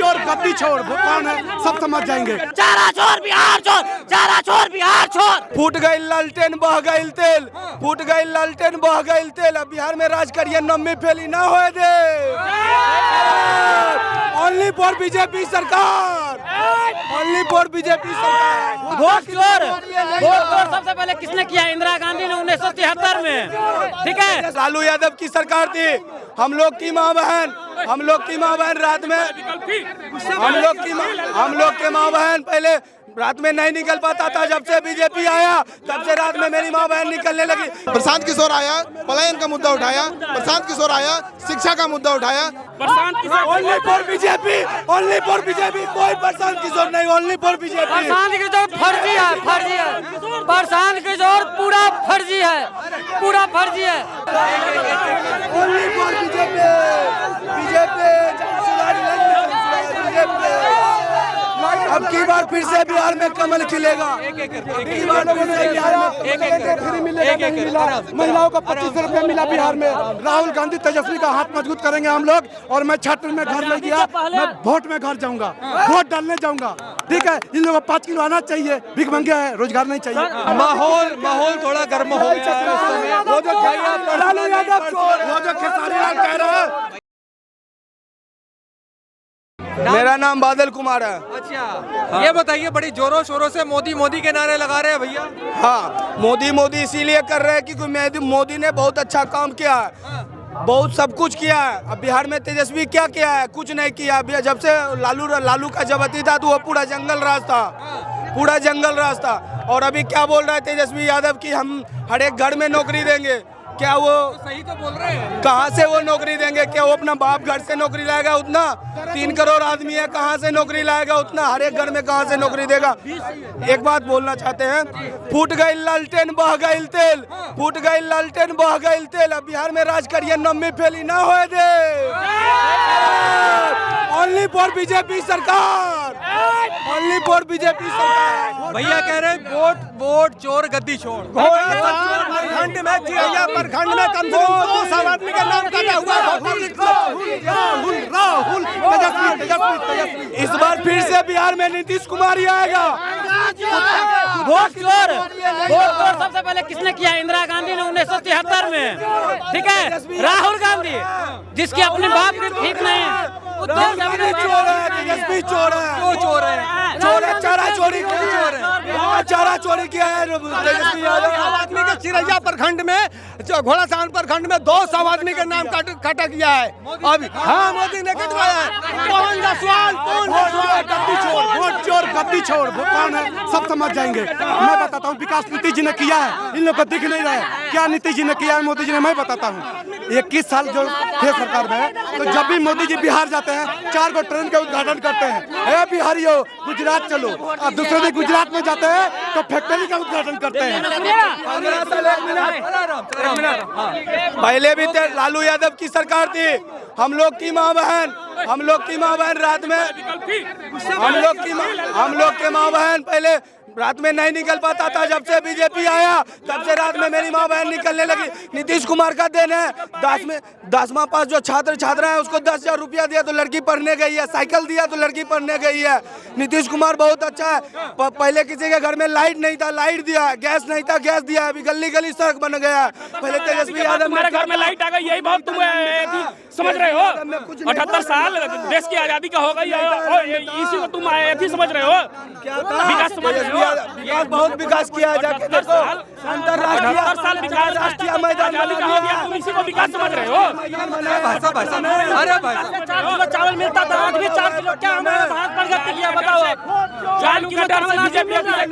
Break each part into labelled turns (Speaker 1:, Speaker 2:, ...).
Speaker 1: चोर गद्दी छोड़, वो कौन है सब समझ जाएंगे।
Speaker 2: चारा चोर बिहार चोर, चारा चोर बिहार चोर।
Speaker 3: फूट गई लालटेन बह गई तेल, फूट गई लालटेन बह गई तेल। अब बिहार में राज करिए, नम्मी फैली ना होए दे। ओनली फॉर बीजेपी सरकार, ओनली फॉर बीजेपी सरकार।
Speaker 2: वोट चोर, वोट चोर सबसे पहले किसने किया? इंदिरा गांधी ने 1973 में, ठीक है।
Speaker 3: लालू यादव की सरकार थी। हम लोग की माँ बहन, हम लोग की माँ बहन रात में, हम लोग के माँ बहन पहले रात में नहीं निकल पाता था। जब से बीजेपी आया तब से रात में मेरी माँ बहन निकलने लगी।
Speaker 4: प्रशांत किशोर आया, पलायन का मुद्दा उठाया। प्रशांत किशोर आया, शिक्षा का मुद्दा उठाया।
Speaker 3: Only for BJP, only for BJP, कोई प्रशांत किशोर नहीं, only for BJP.
Speaker 2: Prashant Kishor फर्जी है, फर्जी है। प्रशांत किशोर पूरा फर्जी है, पूरा फर्जी है।
Speaker 3: Only for BJP, BJP, BJP. अब की बार फिर से बिहार में कमल खिलेगा।
Speaker 1: महिलाओं को 25 रुपए मिला बिहार में। राहुल गांधी तेजस्वी का हाथ मजबूत करेंगे हम लोग। और मैं छात्र में घर नहीं गया, मैं वोट में घर जाऊंगा, वोट डालने जाऊंगा, ठीक है। इन लोगों को 5 किलो आना चाहिए, भीख मंगे है, रोजगार नहीं चाहिए।
Speaker 3: माहौल थोड़ा गर्म हो गया है। वो जो खेसारी लाल कह रहा है। मेरा नाम बादल कुमार है।
Speaker 5: अच्छा, ये बताइए, बड़ी जोरों शोरों से मोदी मोदी के नारे लगा रहे हैं भैया।
Speaker 3: हाँ, मोदी मोदी इसीलिए कर रहे हैं क्योंकि मोदी ने बहुत अच्छा काम किया है, बहुत सब कुछ किया है। अब बिहार में तेजस्वी क्या किया है? कुछ नहीं किया। जब से लालू का जबती था तो वो पूरा जंगल राज था, पूरा जंगल राज था। और अभी क्या बोल रहा है तेजस्वी यादव कि हम हर एक घर में नौकरी देंगे। क्या वो
Speaker 5: सही तो बोल रहे हैं?
Speaker 3: कहाँ से वो नौकरी देंगे? क्या वो अपना बाप घर से नौकरी लाएगा? उतना 3 करोड़ आदमी है, कहाँ से नौकरी लाएगा? उतना हर एक घर में कहाँ से नौकरी देगा? एक बात बोलना चाहते हैं, फूट गई लालटेन बह गई तेल, फूट गई लालटेन बह गई तेल। अब बिहार में राज करिए, नम्मी फैली ना होए दे। ओनली फॉर बीजेपी सरकार, ओनली फॉर बीजेपी सरकार।
Speaker 5: भैया कह रहे हैं वोट वोट चोर गद्दी छोड़।
Speaker 3: प्रखंड में चिड़ैया, प्रखंड में कम से कम 200 आदमी का नाम काटा हुआ है।
Speaker 1: राहुल तेजस्वी।
Speaker 3: इस बार फिर से बिहार में नीतीश कुमार ही आएगा।
Speaker 2: वोट चोर, वोट चोर सबसे पहले किसने किया? इंदिरा गांधी ने 1973 में, ठीक है। राहुल गांधी, जिसकी अपने बाप की ठीक नहीं है,
Speaker 3: चोर है, तेजस्वी चोर है।
Speaker 5: क्यों चोर है?
Speaker 3: चोर है, चारा चोरी किया है, चारा चोरी किया है तेजस्वी यादव।
Speaker 4: आदमी के चिरैया प्रखंड में, घोड़ासान प्रखंड में 200 आदमी के नाम काटा गया है। अभी हाँ, मोदी ने कटवाया है। कौन जायसवाल, कौन जायसवाल?
Speaker 1: गद्दी छोड़, वोट चोर गद्दी छोड़, वो कौन है सब समझ जाएंगे। मैं बताता हूँ, विकास नीतीश जी ने किया है, इन लोग को दिख नहीं रहा है। क्या नीतीश जी ने किया है, मोदी जी ने? मैं बताता हूँ। 21 साल जो थे सरकार में, तो जब भी मोदी जी बिहार जाते हैं 4 गो ट्रेन का उद्घाटन करते हैं। बिहारियों गुजरात चलो। अब दूसरे दिन गुजरात में जाते हैं तो फैक्ट्री का उद्घाटन करते हैं।
Speaker 3: पहले भी लालू यादव की सरकार थी। हम लोग की माँ बहन, हम लोग की माँ बहन रात में, हम लोग के माँ बहन पहले रात में नहीं निकल पाता था। जब से बीजेपी आया तब से रात में मेरी माँ बहन निकलने लगी। नीतीश कुमार का देन है। 10वां पास जो छात्र है उसको 10,000 रुपया दिया तो लड़की पढ़ने गई है, साइकिल दिया तो लड़की पढ़ने गई है। नीतीश कुमार बहुत अच्छा है। पहले किसी के घर में लाइट नहीं था, लाइट दिया है। गैस नहीं था, गैस दिया है। अभी गली गली सड़क बन गया है। पहले तेजस्वी यादव
Speaker 6: तुम्हारे घर में लाइट आ गई, यही बात तुम समझ रहे हो? 78 साल देश की आजादी का हो गई, इसी को तुम ऐसी समझ रहे हो? विकास समझ रहे हो?
Speaker 3: विकास बहुत विकास किया है। जाके देखो,
Speaker 6: अंतरराष्ट्रीय विकास,
Speaker 3: राष्ट्रीय मैदान
Speaker 6: आजादी का हो गया, तुम इसी को विकास समझ रहे हो?
Speaker 5: अरे भाई
Speaker 6: 4 किलो चावल मिलता था, आज भी 4 किलो। क्या हमारे भारत प्रगति किया बताओ? 4 किलो चावल बीजेपी आया है।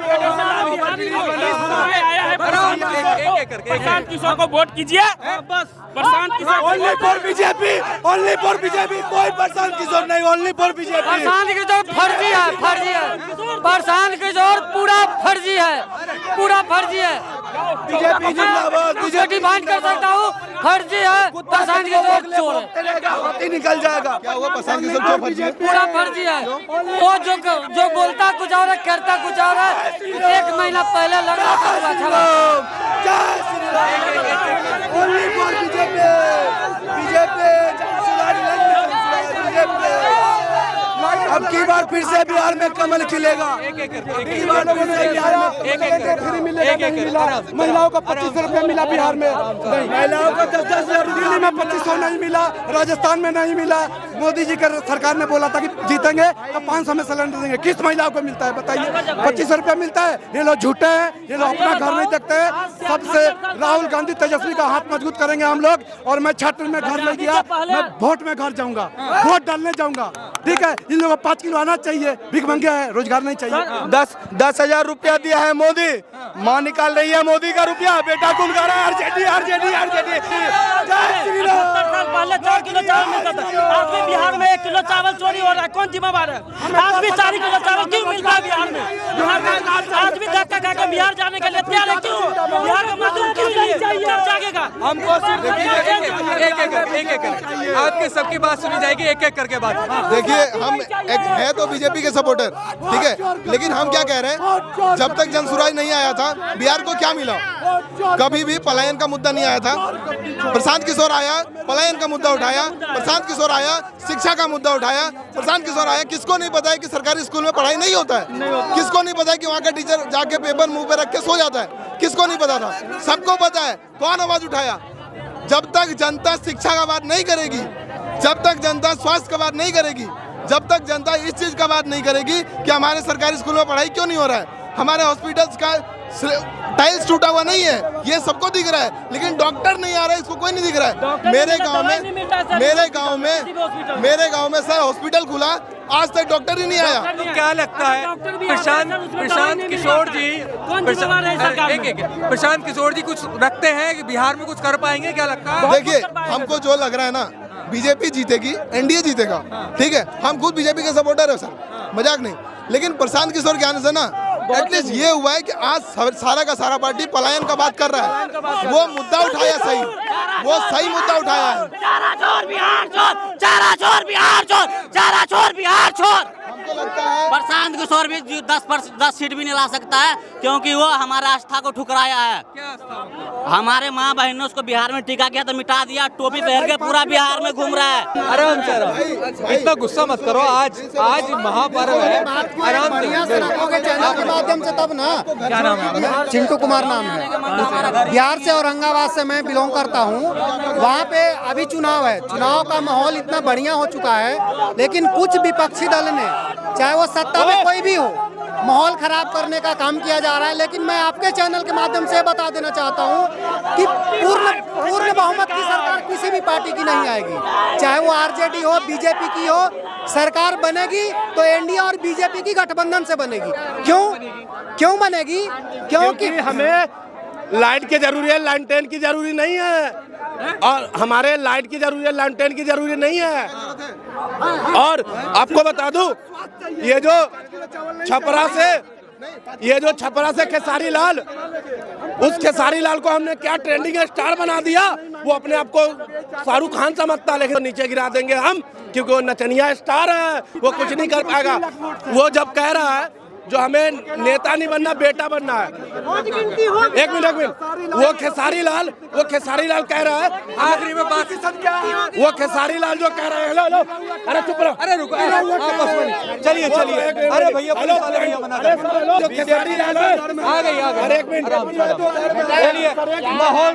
Speaker 6: प्रशांत किशोर को वोट कीजिए, बस। Prashant Kishor,
Speaker 3: only for BJP, only for BJP, कोई प्रशांत किशोर नहीं, only for BJP.
Speaker 2: Prashant Kishor फर्जी है, फर्जी है। प्रशांत किशोर पूरा फर्जी है, पूरा फर्जी है।
Speaker 3: बीजेपी जिंदाबाद।
Speaker 2: मुझे डिमांड कर सकता हूँ, फर्जी है। प्रशांत किशोर चोर है,
Speaker 3: निकल जाएगा।
Speaker 4: क्या हुआ? प्रशांत किशोर क्यों फर्जी है?
Speaker 2: पूरा फर्जी है। वो जो बोलता कुछ और है, करता कुछ और है। 1 महीना पहले लगा था अच्छा।
Speaker 3: जय Shri Ram. Only for BJP, BJP, BJP. अब की बार फिर से बिहार में कमल खिलेगा।
Speaker 1: फ्री मिलेगा, नहीं मिला। महिलाओं को 2500 रुपये मिला बिहार में, नहीं।
Speaker 3: महिलाओं को 10-10 हजार
Speaker 1: दिल्ली में 2500 नहीं मिला, राजस्थान में नहीं मिला। मोदी जी का सरकार ने बोला था कि जीतेंगे तो 500 में सिलेंडर देंगे। किस महिलाओं को मिलता है बताइए? 2500 रुपया मिलता है। ये लोग झूठे हैं, ये लोग अपना घर नहीं देखते हैं। सबसे राहुल गांधी तेजस्वी का हाथ मजबूत करेंगे हम लोग। और मैं छठ में घर नहीं गया, मैं वोट में घर जाऊंगा, वोट डालने जाऊंगा, ठीक है। इन लोगों को 5 किलो आना चाहिए, भीख मंगे है, रोजगार नहीं चाहिए।
Speaker 3: 10 हजार रुपया दिया है मोदी, माँ निकाल रही है मोदी का रुपया, बेटा गुम गा रहा है आरजेडी आरजेडी आरजेडी। जय श्री राम।
Speaker 2: 70 साल पहले 4 किलो चावल मिलता था, आज भी बिहार में 1 किलो चावल चोरी हो रहा है। कौन जिम्मेवार है? आज भी 4 किलो चावल क्यों मिलता है बिहार में? आज भी धक्का खा के बिहार जाने के लिए तैयार है क्यों? बिहार का मजदूर क्यों नहीं जागेगा?
Speaker 3: हमको
Speaker 5: एक आपकी सबकी बात सुनी जाएगी, एक एक करके बात।
Speaker 7: देखिए, हम एक है तो बीजेपी के सपोर्टर, ठीक है, लेकिन हम क्या कह रहे हैं, जब तक जन सुराज नहीं आया था बिहार को क्या मिला? कभी भी पलायन का मुद्दा नहीं आया था। प्रशांत किशोर आया, पलायन का मुद्दा उठाया। प्रशांत किशोर आया, शिक्षा का मुद्दा उठाया। प्रशांत किशोर आया, किसको नहीं पता है कि सरकारी स्कूल में पढ़ाई नहीं होता है? किसको नहीं पता है कि वहाँ का टीचर जाके पेपर मुंह पे रख के सो जाता है? किसको नहीं पता था? सबको पता है। कौन आवाज उठाया? जब तक जनता शिक्षा का बात नहीं करेगी, जब तक जनता स्वास्थ्य का बात नहीं करेगी, जब तक जनता इस चीज का बात नहीं करेगी कि हमारे सरकारी स्कूल में पढ़ाई क्यों नहीं हो रहा है, हमारे हॉस्पिटल्स का टाइल्स टूटा हुआ नहीं है, ये सबको दिख रहा है, लेकिन डॉक्टर नहीं आ रहा है, इसको कोई नहीं दिख रहा है। मेरे गांव में सर हॉस्पिटल खुला, आज तक डॉक्टर ही नहीं आया।
Speaker 5: तो क्या लगता है प्रशांत किशोर जी, प्रशांत किशोर जी कुछ रखते हैं कि बिहार में कुछ कर पाएंगे? क्या लगता है?
Speaker 7: देखिए, हमको जो लग रहा है ना, बीजेपी जीतेगी, एनडीए जीतेगा, ठीक है। हम खुद बीजेपी के सपोर्टर है सर, मजाक नहीं। लेकिन प्रशांत किशोर के आने से ना एटलीस्ट ये हुआ है कि आज सारा का सारा पार्टी पलायन का बात कर रहा है। वो मुद्दा उठाया सही, वो सही मुद्दा उठाया है।
Speaker 2: चारा चोर बिहार चोर, चारा चोर बिहार चोर, चारा चोर बिहार चोर।
Speaker 7: हमको लगता है
Speaker 2: प्रशांत किशोर भी 10 सीट भी नहीं ला सकता है, क्योंकि वो हमारा आस्था को ठुकराया है। हमारे माँ बहनों ने उसको बिहार में टीका किया तो मिटा दिया, टोपी पहन के पूरा बिहार में घूम रहा है।
Speaker 5: आराम से, इतना गुस्सा मत करो। आज महापर्व है, आराम से।
Speaker 8: माध्यम से तब ना,
Speaker 5: क्या नाम है?
Speaker 8: चिंटू कुमार नाम है। बिहार से औरंगाबाद से मैं बिलोंग करता हूँ। वहाँ पे अभी चुनाव है, चुनाव का माहौल इतना बढ़िया हो चुका है, लेकिन कुछ विपक्षी दल ने, चाहे वो सत्ता में कोई भी हो, माहौल खराब करने का काम किया जा रहा है। लेकिन मैं आपके चैनल के माध्यम से बता देना चाहता हूँ कि पूर्ण बहुमत की सरकार किसी भी पार्टी की नहीं आएगी, चाहे वो आरजेडी हो, बीजेपी की हो। सरकार बनेगी तो एनडीए और बीजेपी की गठबंधन से बनेगी। क्यों बनेगी? क्योंकि
Speaker 4: हमें लाइट की जरूरी है, लैंटेन की जरूरी नहीं है। और हमारे लाइट की जरूरी है, लैंटेन की जरूरी नहीं है। और आपको बता दूं, ये जो छपरा से खेसारी लाल, उस खेसारी लाल को हमने क्या ट्रेंडिंग स्टार बना दिया। वो अपने आप को शाहरुख खान समझता है, लेकिन नीचे गिरा देंगे हम, क्योंकि वो नचनिया स्टार है, वो कुछ नहीं कर पाएगा। वो जब कह रहा है जो हमें नेता नहीं बनना, बेटा बनना है। एक मिनट, वो खेसारी लाल कह रहा है,
Speaker 5: आखिरी में बात
Speaker 4: वो खेसारी लाल जो कह रहा है, हेलो, अरे चुप रहो,
Speaker 5: अरे रुको, चलिए। अरे भैया,
Speaker 4: जो खेसारी लाल
Speaker 5: आ गई।
Speaker 4: अरे एक मिनट,
Speaker 5: चलिए, माहौल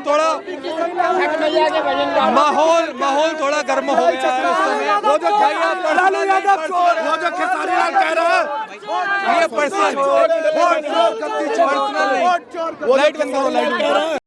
Speaker 5: थोड़ा गर्म हो गया है इस समय।
Speaker 4: वो जो खेसारी लाल कह रहा है,
Speaker 5: ये पर्सनल,
Speaker 4: लाइट बंद करो, लाइट